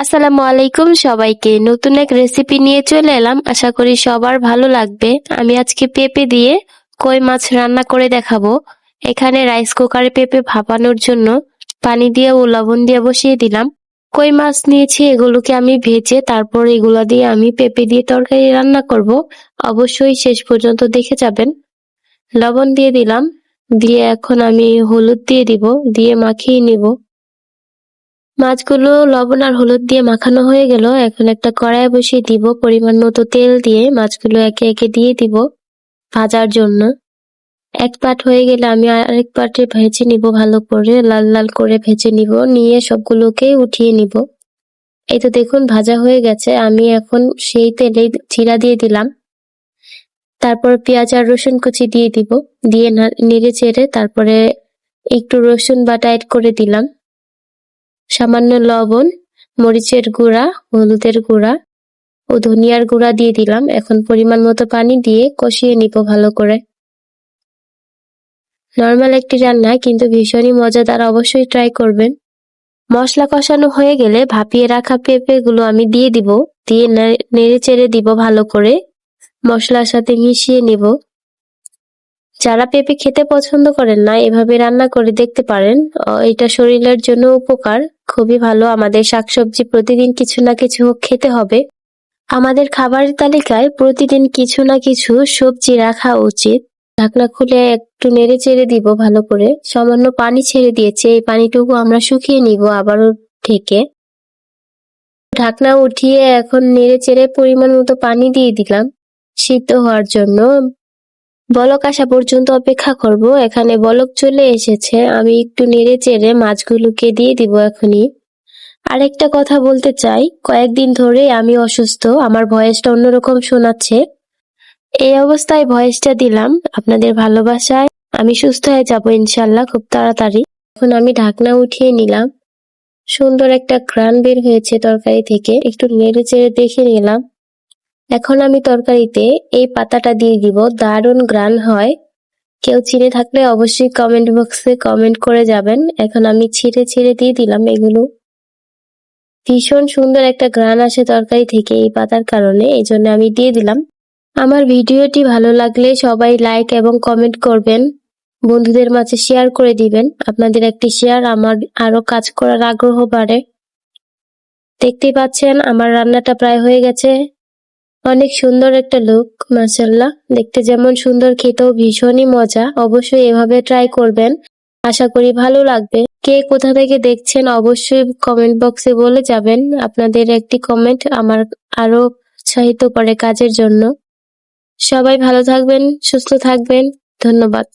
আসসালামু আলাইকুম সবাইকে। নতুন এক রেসিপি নিয়ে চলে এলাম, আশা করি সবার ভালো লাগবে। আমি আজকে পেঁপে দিয়ে কই মাছ রান্না করে দেখাবো। এখানে রাইস কুকারে পেঁপে ভাপানোর জন্য পানি দিয়ে ও লবণ দিয়ে বসিয়ে দিলাম। কই মাছ নিয়েছি, এগুলোকে আমি ভেজে তারপর এগুলো দিয়ে আমি পেঁপে দিয়ে তরকারি রান্না করব। অবশ্যই শেষ পর্যন্ত দেখে যাবেন। লবণ দিয়ে দিলাম, দিয়ে এখন আমি হলুদ দিয়ে দিব, দিয়ে মাখিয়ে নিব। মাছগুলো লবণ আর হলুদ দিয়ে মাখানো হয়ে গেল। এখন একটা কড়াই বসিয়ে দিব, পরিমাণ মতো তেল দিয়ে মাছগুলো একে একে দিয়ে দিব ভাজার জন্য। এক পাট হয়ে গেলে আমি আরেক পাটে ভেজে নিব, ভালো করে লাল লাল করে ভেজে নিব, নিয়ে সবগুলোকে উঠিয়ে নিব। এই তো দেখুন ভাজা হয়ে গেছে। আমি এখন সেই তেলে জিরা দিয়ে দিলাম, তারপর পেঁয়াজ আর রসুন কুচি দিয়ে দিব, দিয়ে নেড়ে চেড়ে তারপরে একটু রসুন বাটা অ্যাড করে দিলাম, সামান্য লবণ, মরিচের গুঁড়া, হলুদের গুঁড়া ও ধনিয়ার গুঁড়া দিয়ে দিলাম। এখন পরিমাণ মতো পানি দিয়ে কষিয়ে নিব ভালো করে। নর্মাল একটি রান্না, কিন্তু ভীষণই মজাদার, অবশ্যই ট্রাই করবেন। মশলা কষানো হয়ে গেলে ভাপিয়ে রাখা পেঁপে গুলো আমি দিয়ে দিব, দিয়ে নেড়ে চেড়ে দিব ভালো করে, মশলার সাথে মিশিয়ে নিব। যারা পেঁপে খেতে পছন্দ করেন না, এভাবে রান্না করে দেখতে পারেন। এটা শরীরের জন্য উপকার, খুবই ভালো। আমাদের শাকসবজি প্রতিদিন কিছু না কিছু খেতে হবে। আমাদের খাবারের তালিকায় প্রতিদিন কিছু না কিছু সবজি রাখা উচিত। ঢাকনা খুলে একটু নেড়ে চেড়ে দিব ভালো করে। সামান্য পানি ছেড়ে দিয়েছে, এই পানিটুকু আমরা শুকিয়ে নিব আবারও ঢেকে। ঢাকনা উঠিয়ে এখন নেড়ে চেড়ে পরিমাণ মতো পানি দিয়ে দিলাম সিদ্ধ হওয়ার জন্য। বলক আসা পর্যন্ত অপেক্ষা করব। এখানে বলক চলে এসেছে, আমি একটু নেড়ে চেড়ে মাছগুলোকে দিয়ে দিব এখনই। আরেকটা কথা বলতে চাই, কয়েকদিন ধরে আমি অসুস্থ, আমার ভয়েসটা অন্যরকম শোনাচ্ছে। এই অবস্থায় ভয়েসটা দিলাম আপনাদের ভালোবাসায়। আমি সুস্থ হয়ে যাব ইনশাল্লাহ খুব তাড়াতাড়ি। এখন আমি ঢাকনা উঠিয়ে নিলাম, সুন্দর একটা ঘ্রাণ বের হয়েছে তরকারি থেকে, একটু নেড়ে চেড়ে দেখে নিলাম। এখন আমি তরকারিতে এই পাতাটা দিয়ে দিব, দারুণ ঘ্রাণ হয়। কেউ চিনে থাকলে অবশ্যই কমেন্ট বক্সে কমেন্ট করে যাবেন। এখন আমি ছিঁড়ে ছিঁড়ে দিয়ে দিলাম এগুলো। ভীষণ সুন্দর একটা ঘ্রাণ আসে তরকারি থেকে এই পাতার কারণে, এই জন্য আমি দিয়ে দিলাম। আমার ভিডিওটি ভালো লাগলে সবাই লাইক এবং কমেন্ট করবেন, বন্ধুদের মাঝে শেয়ার করে দিবেন। আপনাদের একটি শেয়ার আমার আরো কাজ করার আগ্রহ বাড়ে। দেখতেই পাচ্ছেন আমার রান্নাটা প্রায় হয়ে গেছে। অনেক সুন্দর একটা লুক, মাশাআল্লাহ। দেখতে যেমন সুন্দর, খেতেও ভীষণই মজা। অবশ্যই এভাবে ট্রাই করবেন, আশা করি ভালো লাগবে। কে কোথা থেকে দেখছেন অবশ্যই কমেন্ট বক্সে বলে যাবেন। আপনাদের একটি কমেন্ট আমার আরো উৎসাহিত করে কাজের জন্য। সবাই ভালো থাকবেন, সুস্থ থাকবেন। ধন্যবাদ।